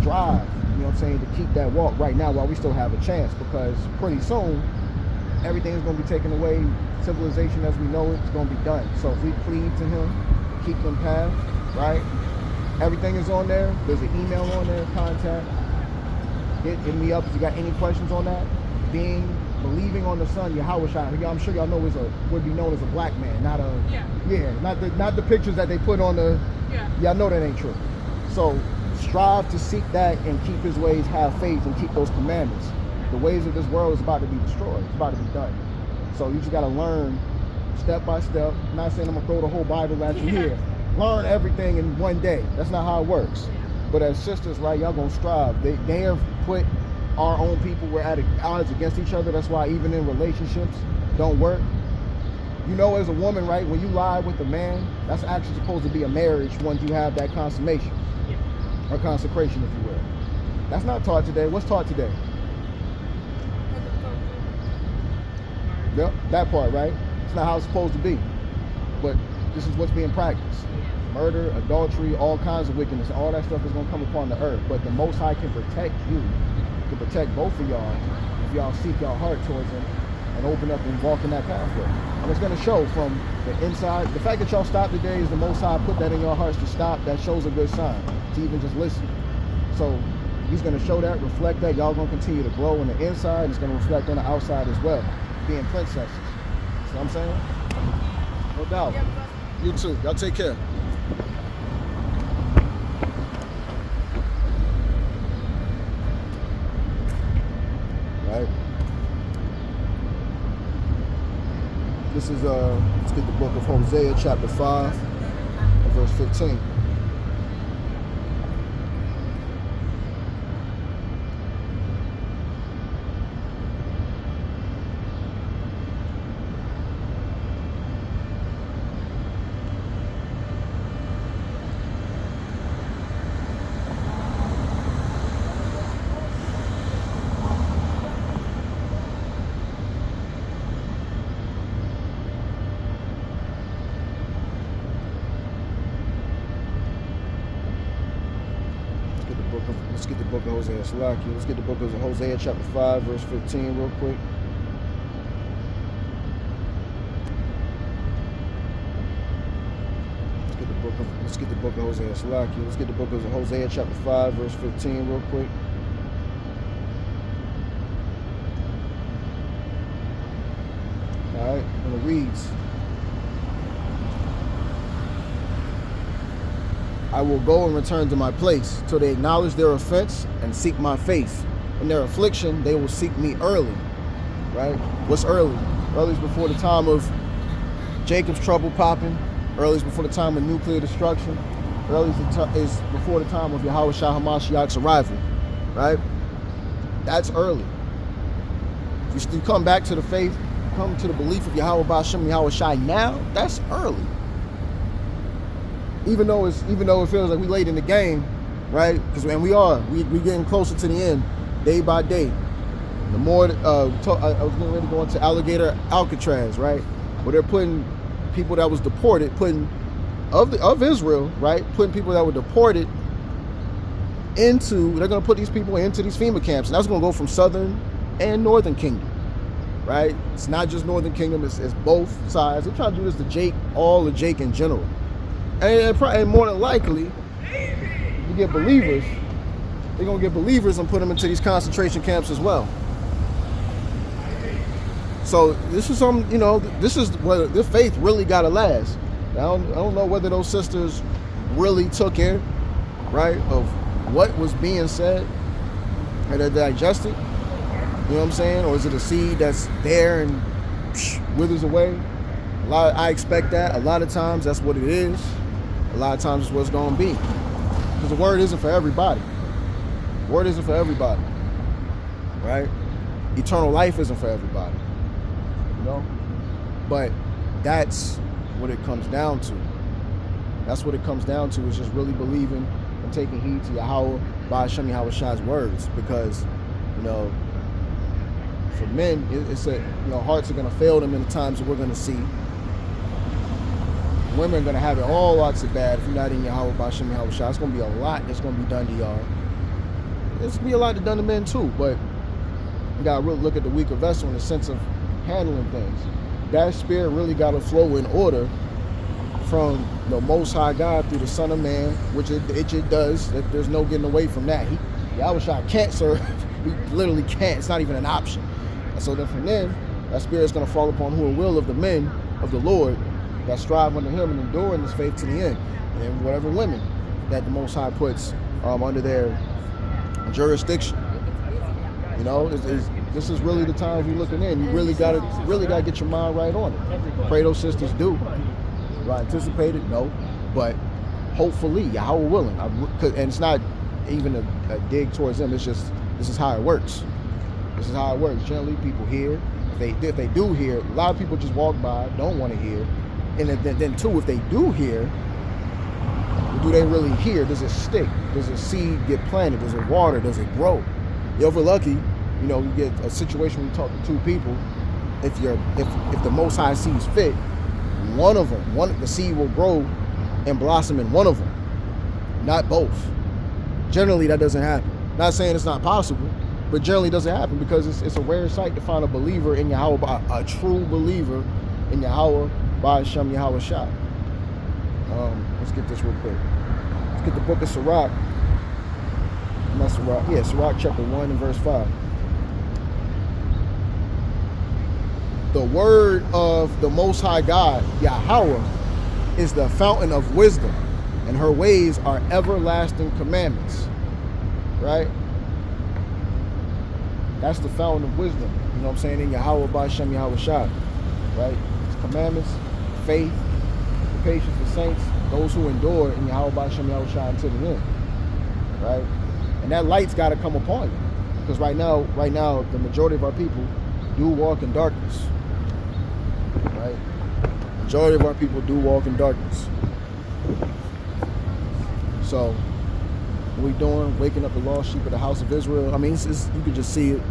strive, you know what I'm saying, to keep that walk right now while we still have a chance, because pretty soon everything is going to be taken away. Civilization as we know it is going to be done. So if we cleave to him, keep them path, right? Everything is on there. There's an email on there, contact. Hit me up if you got any questions on that. Believing on the Son, Yahawashi. I'm sure y'all know would be known as a black man, not a not the pictures that they put on the. Y'all know that ain't true. So strive to seek that and keep his ways, have faith, and keep those commandments. The ways of this world is about to be destroyed. It's about to be done. So you just got to learn step by step. I'm not saying I'm going to throw the whole Bible at you here. Learn everything in one day. That's not how it works. But as sisters, right, y'all going to strive. They have put our own people, we're at odds against each other. That's why even in relationships, don't work. You know, as a woman, right, when you lie with a man, that's actually supposed to be a marriage once you have that consummation. Or consecration, if you will. That's not taught today. What's taught today? Yep, that part, right? It's not how it's supposed to be. But this is what's being practiced. Murder, adultery, all kinds of wickedness, all that stuff is going to come upon the earth. But the Most High can protect you, can protect both of y'all if y'all seek your heart towards him and open up and walk in that pathway. And it's going to show from the inside. The fact that y'all stopped today is the Most High put that in your hearts to stop. That shows a good sign, to even just listen. So he's going to show that, reflect that. Y'all going to continue to grow on the inside. And it's going to reflect on the outside as well. Being princesses. See what I'm saying? No doubt. You too. Y'all take care. Right? This is let's get the book of Hosea, chapter 5, verse 15. Let's get the book of Hosea. Salaki. Let's get the book of Hosea, chapter 5, verse 15, real quick. Let's get the book of Hosea. Salaki. Let's get the book of Hosea, chapter 5, verse 15, real quick. All right, and it reads, I will go and return to my place till they acknowledge their offense and seek my face. In their affliction, they will seek me early. Right? What's early? Early is before the time of Jacob's trouble popping. Early is before the time of nuclear destruction. Early is before the time of Yahawashi HaMashiach's arrival. Right? That's early. If you come back to the faith, come to the belief of Yahweh Ba'ashem Yahawashi now, that's early. Even though it feels like we late in the game, right? Because we getting closer to the end, day by day. The more I was getting ready to go into Alligator Alcatraz, right? Where they're putting people that was deported, of Israel, right? Putting people that were deported they're gonna put these people into these FEMA camps, and that's gonna go from Southern and Northern Kingdom, right? It's not just Northern Kingdom; it's both sides. They're trying to do this to Jake, all of Jake in general. And more than likely, you get believers. They're going to get believers and put them into these concentration camps as well. So this is this is where their faith really got to last. I don't know whether those sisters really took in, right, of what was being said and they digested. You know what I'm saying? Or is it a seed that's there and withers away? I expect that. A lot of times that's what it is. A lot of times it's what it's going to be. Because the word isn't for everybody. The word isn't for everybody. Right? Eternal life isn't for everybody. You know? But that's what it comes down to. That's what it comes down to, is just really believing and taking heed to Yahweh Ba'ashem Yahawashi's words. Because, for men, hearts are going to fail them in the times that we're going to see. Women are going to have it all lots of bad if you're not in Yahweh Ba'ashem Yahawashi. It's going to be a lot that's going to be done to y'all. it's be a lot done to men too, but you gotta really look at the weaker vessel in the sense of handling things. That spirit really gotta flow in order from the Most High God through the Son of Man, which it does. There's no getting away from that. Yahawashi can't serve. He literally can't. It's not even an option. And so then from then, that spirit's going to fall upon who will of the men of the Lord that strive under him and endure in this faith to the end. And whatever women that the Most High puts under their jurisdiction. You know, this is really the time you're looking in. You really gotta get your mind right on it. Pray those sisters do. Do I anticipate it? No. But hopefully, Yahweh willing. And it's not even a dig towards them. It's just, this is how it works. This is how it works. Generally, people hear. If they do hear, a lot of people just walk by, don't want to hear. And then too, if they do hear, do they really hear? Does it stick? Does a seed get planted? Does it water? Does it grow? If we're lucky, you know, you get a situation where you talk to two people. If the Most High sees fit, the seed will grow and blossom in one of them, not both. Generally, that doesn't happen. Not saying it's not possible, but generally doesn't happen because it's a rare sight to find a believer in Yahweh, a true believer in Yahweh by Hashem Yahawashi. Let's get this real quick. Let's get the book of Sirach. Not Sirach. Yeah, Sirach chapter 1 and verse 5. The word of the Most High God, Yahweh, is the fountain of wisdom, and her ways are everlasting commandments. Right? That's the fountain of wisdom. You know what I'm saying? In Yahweh by Hashem Yahawashi. Right? It's commandments, faith, the patience of saints, those who endure in Yahweh by Hashem Yahawashi until the end. Right? And that light's got to come upon you. Because right now, the majority of our people do walk in darkness. Right? Majority of our people do walk in darkness. So, what we doing? Waking up the lost sheep of the house of Israel. I mean, you can just see it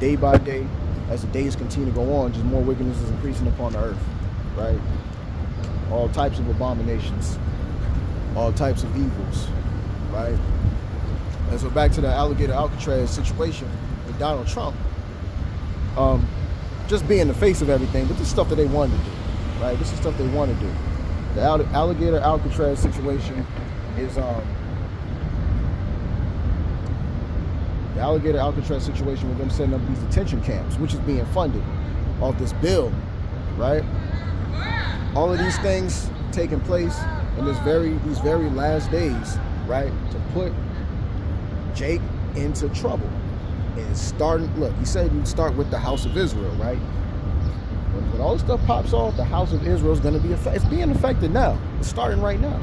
day by day as the days continue to go on. Just more wickedness is increasing upon the earth. Right? All types of abominations. All types of evils. Right? And so back to the alligator Alcatraz situation with Donald Trump. Just being the face of everything, but this is stuff that they wanted to do, right? This is stuff they want to do. The alligator Alcatraz situation is the alligator Alcatraz situation with them setting up these detention camps, which is being funded off this bill, right? All of these things taking place in these very last days, right? To put Jake into trouble. And starting, look, he said you'd start with the house of Israel, right? When all this stuff pops off, the house of Israel is going to be it's being affected now. It's starting right now.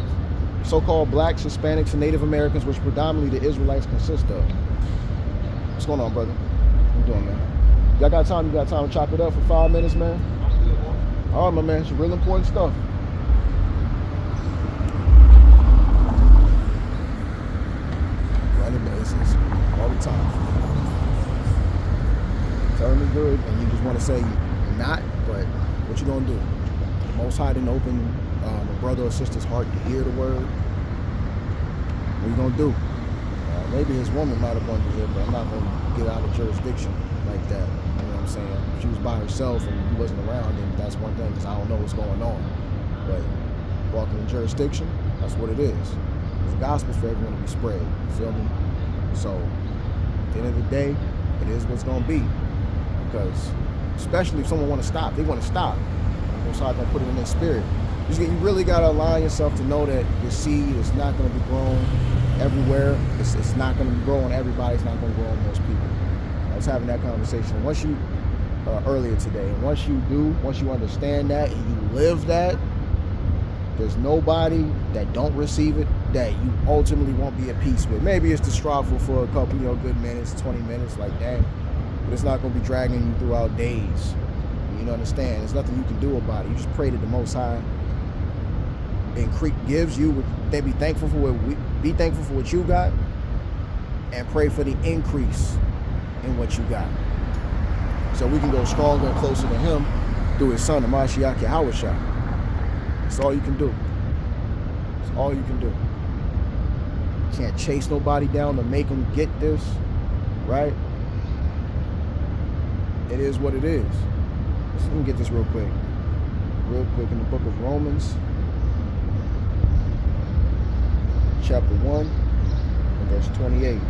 So-called blacks, Hispanics, and Native Americans, which predominantly the Israelites consist of. What's going on, brother? What you doing, man? Y'all got time? You got time to chop it up for 5 minutes, man? All right, my man. It's real important stuff. Running bases all the time. Telling me good, and you just want to say not, but what you gonna do? The Most High didn't open a brother or sister's heart to hear the word. What you gonna do? Maybe his woman might have wanted to hear, but I'm not gonna get out of jurisdiction like that. You know what I'm saying? If she was by herself and he wasn't around, then that's one thing, because I don't know what's going on. But walking in jurisdiction, that's what it is. The gospel's for everyone to be spread. You feel me? So at the end of the day, it is what's gonna be. Because especially if someone want to stop, they want to stop. So I can put it in their spirit. You really got to allow yourself to know that your seed is not going to be grown everywhere. It's not going to be growing everybody. It's not going to grow on most people. I was having that conversation earlier today. And once you understand that and you live that, there's nobody that don't receive it that you ultimately won't be at peace with. Maybe it's distraught for a couple, good minutes, 20 minutes, like that. But it's not going to be dragging you throughout days. You understand? There's nothing you can do about it. You just pray that the Most High gives you. They be thankful for what you got, and pray for the increase in what you got, so we can go stronger and closer to Him through His Son, the Mashiach Yahawashi. That's all you can do. That's all you can do. Can't chase nobody down to make them get this, right? It is what it is. Let me get this real quick. Real quick, in the book of Romans, chapter 1, and verse 28.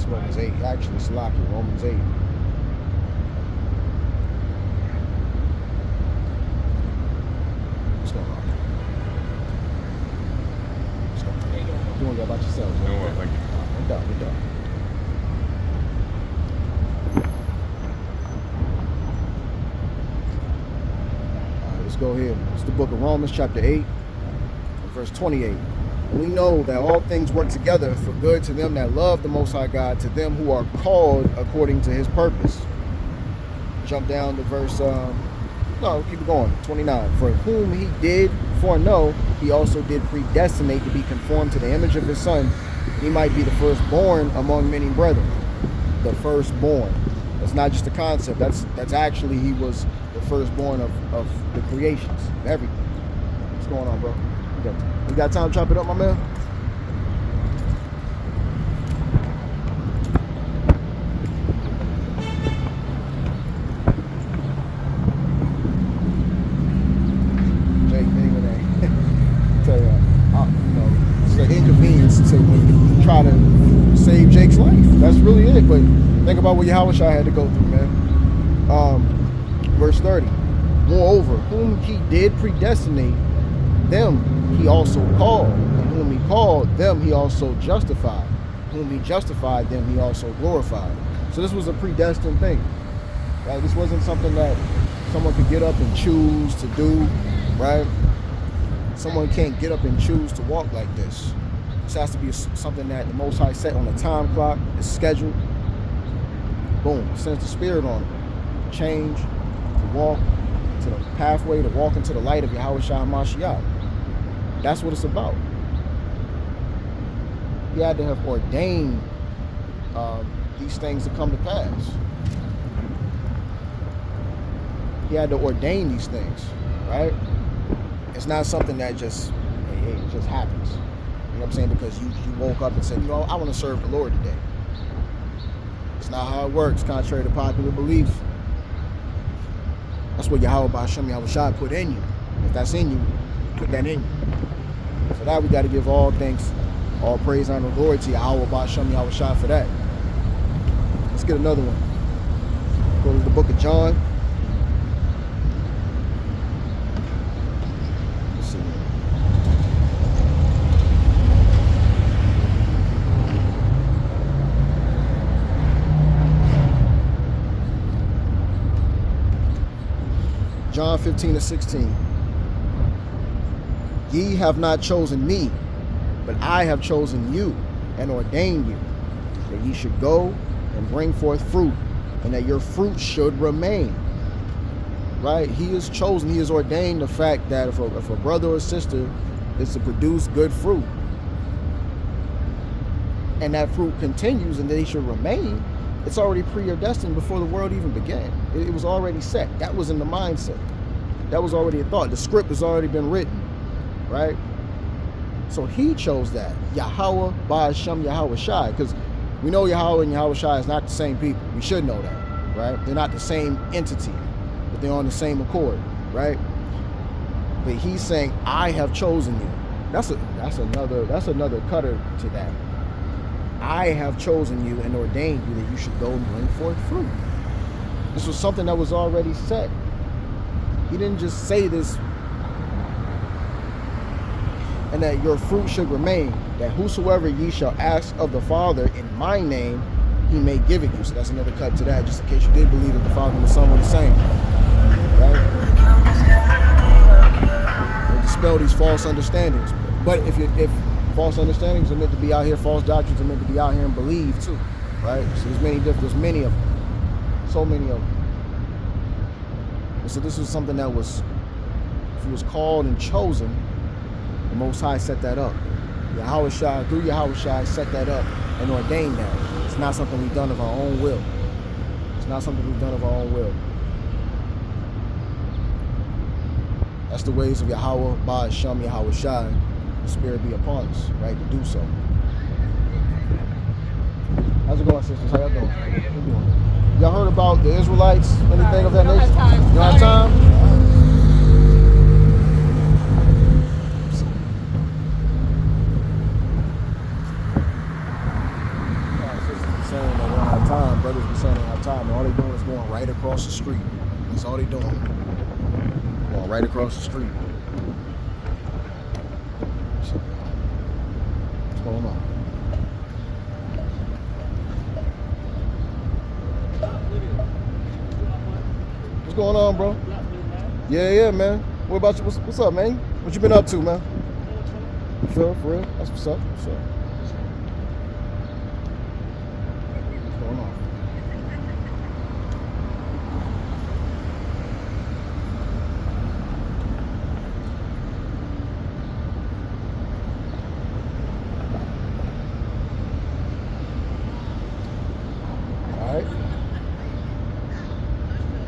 Romans 8, actually, Salaki, Romans 8. What's going on? What's going on? Doing good about yourself? Doing well, thank you. We're done, we're done. All right, let's go here. It's the book of Romans, chapter 8, verse 28. We know that all things work together for good to them that love the Most High God, to them who are called according to his purpose. Jump down to verse, no, keep it going, 29. For whom he did foreknow, he also did predestinate to be conformed to the image of his Son, he might be the firstborn among many brethren. The firstborn. That's not just a concept, that's actually, he was the firstborn of the creations, of everything. What's going on, bro? You got time to chop it up, my man? Jake, anyway, tell you, it's an inconvenience to when you try to save Jake's life. That's really it. But think about what Yahawashi had to go through, man. Verse 30. Moreover, whom he did predestinate, them he also called, and whom he called, them he also justified. Whom he justified, them he also glorified. So this was a predestined thing, right? This wasn't something that someone could get up and choose to do, right? Someone can't get up and choose to walk like this. This has to be something that the Most High set on a time clock, is scheduled. Boom, sends the Spirit on them. Change, to walk to the pathway, to walk into the light of Yahawashi HaMashiach. That's what it's about. He had to have ordained these things to come to pass. He had to ordain these things, right? It's not something that just, it just happens. You know what I'm saying? Because you woke up and said, you know, I want to serve the Lord today. It's not how it works, contrary to popular belief. That's what Yahweh Ba'ashem Yahawashi put in you. If that's in you, put that in you. For that, we got to give all thanks, all praise, honor, and glory to Yahweh Ba'ashem Yahawashi for that. Let's get another one. Go to the book of John. Let's see. John 15-16. Ye have not chosen me, but I have chosen you and ordained you, that ye should go and bring forth fruit, and that your fruit should remain. Right? He is chosen, he has ordained the fact that if a brother or sister is to produce good fruit, and that fruit continues and they should remain, it's already predestined before the world even began. It was already set. That was in the mindset. That was already a thought. The script has already been written. Right? So he chose that. Yahweh Ba'ashem Yahawashi. Because we know Yahweh and Yahawashi is not the same people. We should know that. Right? They're not the same entity. But they're on the same accord. Right? But he's saying, I have chosen you. That's another cutter to that. I have chosen you and ordained you that you should go and bring forth fruit. This was something that was already set. He didn't just say this, and that your fruit should remain, that whosoever ye shall ask of the Father in my name, he may give it you. So that's another cut to that, just in case you did believe that the Father and the Son were the same. Right? They dispel these false understandings. But if false understandings are meant to be out here, false doctrines are meant to be out here and believe too. Right? So there's many of them. So many of them. And so this was something that was, if it was called and chosen, the Most High set that up. Yahawashi, through Yahawashi, set that up and ordained that. It's not something we've done of our own will. It's not something we've done of our own will. That's the ways of Yahweh, Ba Shem Yahawashi. The Spirit be upon us, right, to do so. How's it going, sisters? How y'all doing? How you doing? Y'all heard about the Israelites? Anything of that nature? You don't have time? Time, brothers be saying they don't have time, and all they doing is going right across the street. That's all they doing. Going right across the street. So, what's going on? What's going on, bro? Yeah, man. What about you? What's up, man? What you been up to, man? You feel for real? That's what's up. What's up?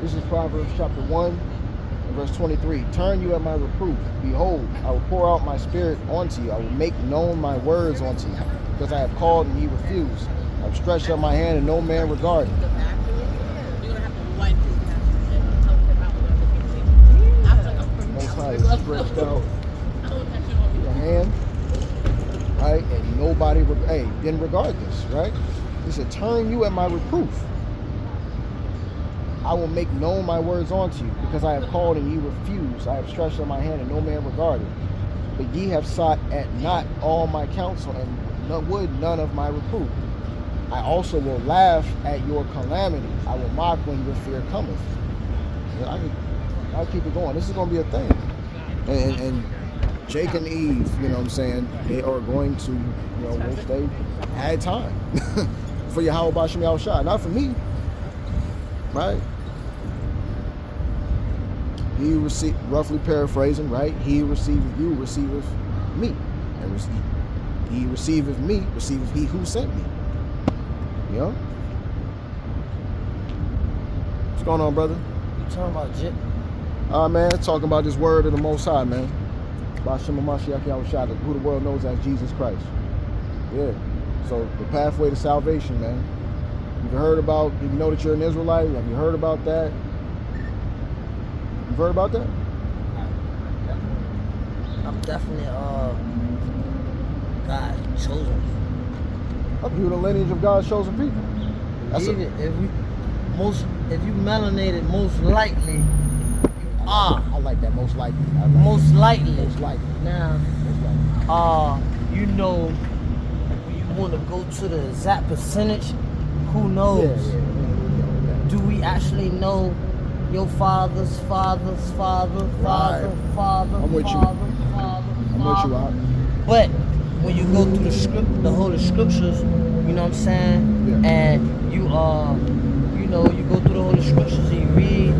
This is Proverbs chapter 1 and verse 23. Turn you at my reproof. Behold, I will pour out my spirit onto you. I will make known my words unto you. Because I have called and ye refused. I have stretched out my hand and no man regarded. Most High is stretched out your hand, right? And nobody didn't regard this, right? He said, turn you at my reproof. I will make known my words unto you, because I have called and ye refused. I have stretched out my hand and no man regarded. But ye have sought at not all my counsel, and would none of my reproof. I also will laugh at your calamity. I will mock when your fear cometh. I'll keep it going. This is going to be a thing. And Jake and Eve, you know what I'm saying, they are going to, wish they had time for Yahweh Bashim Yahushua. Not for me, right? He received, roughly paraphrasing, right? He receiveth you, receiveth me. And he receiveth me, receiveth he who sent me. You know? What's going on, brother? You talking about Jit? Man, talking about this word of the Most High, man. Bashim Mashiach Yahushua, who the world knows as Jesus Christ. Yeah. So the pathway to salvation, man. You've heard about, you know that you're an Israelite? Have you heard about that? You've heard about that? I'm definitely God chosen. You're the lineage of God's chosen people. If you melanated, most likely you are. I like that. Most likely. Most likely. Most likely. Now, you know, when you want to go to the exact percentage, who knows? Yeah. Do we actually know your father's father's father, Right. father, I'm with you. father? I'm with you, Rob. But when you go through the Holy Scriptures, you know what I'm saying? Yeah. And you you go through the Holy Scriptures and you read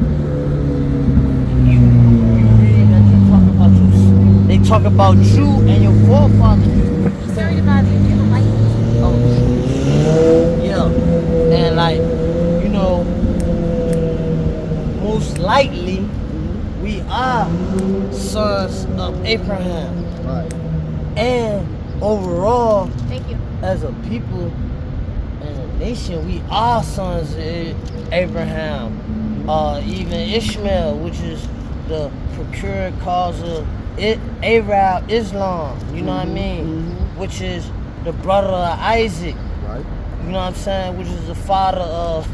that they talk about you and your forefathers. Sorry about it. You don't like it. Oh, yeah. And most likely we are sons of Abraham. Right. And overall, Thank you. as a people and a nation, we are sons of Abraham. Even Ishmael, which is the procured cause of Arab Islam, you know what I mean? Which is the brother of Isaac. Right. You know what I'm saying? Which is the father of,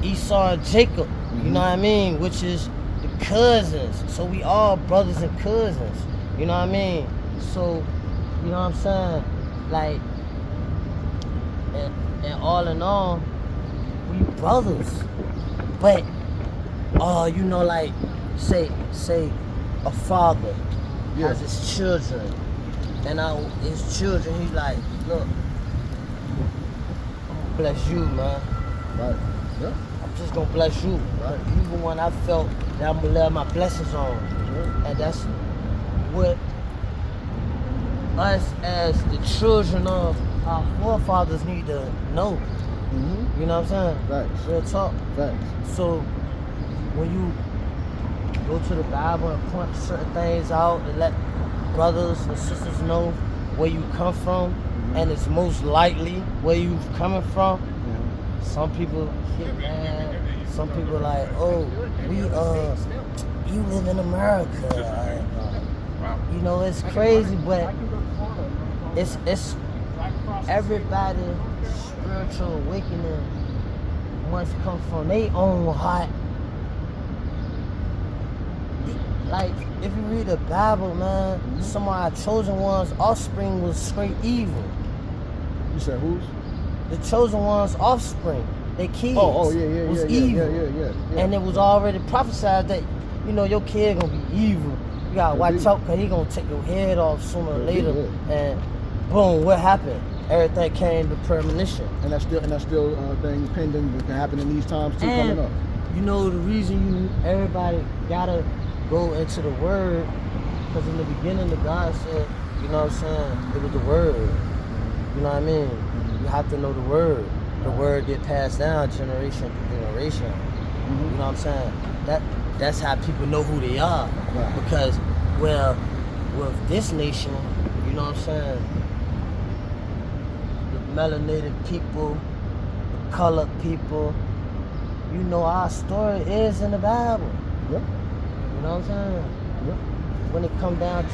Esau and Jacob. You know what I mean? Which is the cousins. So we all brothers and cousins. You know what I mean? So, you know what I'm saying? Like, And all in all, we brothers. But you know, like say a father has his children, and his children, he's like, look, I'm gonna bless you, man. Right. Yeah. I'm just gonna bless you. Right. Even when I felt that I'm gonna let my blessings on. Right. And that's what us as the children of our forefathers need to know. Mm-hmm. You know what I'm saying? Facts. Real talk. Facts. So when you go to the Bible and point certain things out and let brothers and sisters know where you come from, and it's most likely where you coming from. Yeah. Some people get mad. Some people like, oh, you live in America. You know, it's crazy, but it's everybody's spiritual awakening must come from their own heart. Like, if you read the Bible, man, some of our chosen ones' offspring was straight evil. You said who's? The chosen ones' offspring, their kids, was evil. Yeah. And it was already prophesied that, you know, your kid gonna be evil. You gotta watch out, cause he gonna take your head off sooner or later. And boom, what happened? Everything came to premonition. And that's still things pending that can happen in these times too, And coming up. you know the reason everybody gotta go into the word, because in the beginning the God said, you know what I'm saying, it was the word. You know what I mean? You have to know the word. The word get passed down generation to generation. You know what I'm saying? That's how people know who they are. Right. Because with this nation, you know what I'm saying, the melanated people, the colored people, you know our story is in the Bible. Yep. You know what I'm saying? Yep. When it come down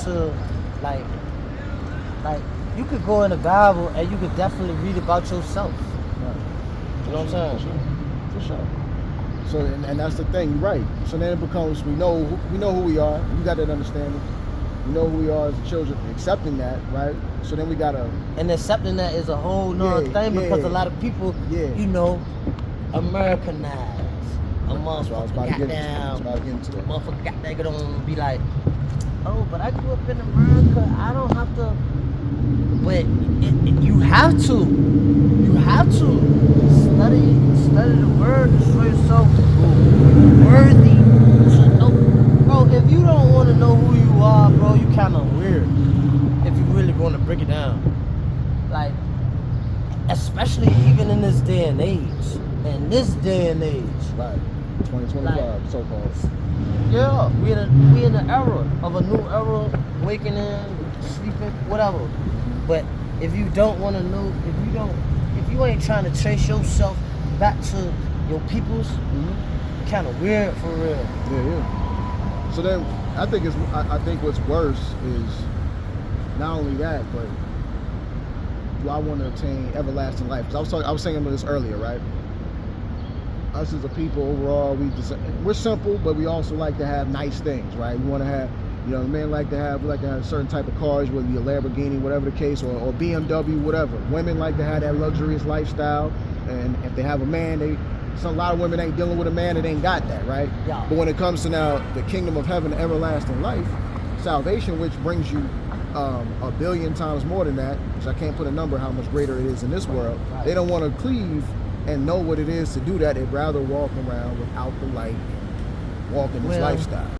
to like you could go in the Bible and you could definitely read about yourself. Right. You know what I'm saying? For sure. So and that's the thing, right? So then it becomes we know who we are. You got that understanding. We know who we are as children, accepting that, right? So then we gotta. And accepting that is a whole nother thing because a lot of people, you know, Americanized. A motherfucker got that on be like, oh, but I grew up in America. I don't have to. But you have to. You have to study the word to show yourself worthy to know. Bro, if you don't want to know who you are, bro, you kind of weird. If you really want to break it down, like, especially even in this day and age. In this day and age, right? 2025, so-called. Yeah, we in an era of a new era, awakening, sleeping, whatever. But if you don't want to know, if you ain't trying to trace yourself back to your peoples, kind of weird for real. Yeah. So then I think what's worse is not only that, but do I want to attain everlasting life? Because I was saying about this earlier, right? Us as a people overall, we're simple, but we also like to have nice things, right? We want to have, you know, men like to have a certain type of cars, whether it be a Lamborghini, whatever the case, or BMW, whatever. Women like to have that luxurious lifestyle, and if they have a man, a lot of women ain't dealing with a man that ain't got that, right? Yeah. But when it comes to now the kingdom of heaven, everlasting life, salvation, which brings you 1 billion times more than that, which I can't put a number how much greater it is in this world. Right. They don't want to cleave and know what it is to do that. They'd rather walk around without the light, walk in this lifestyle.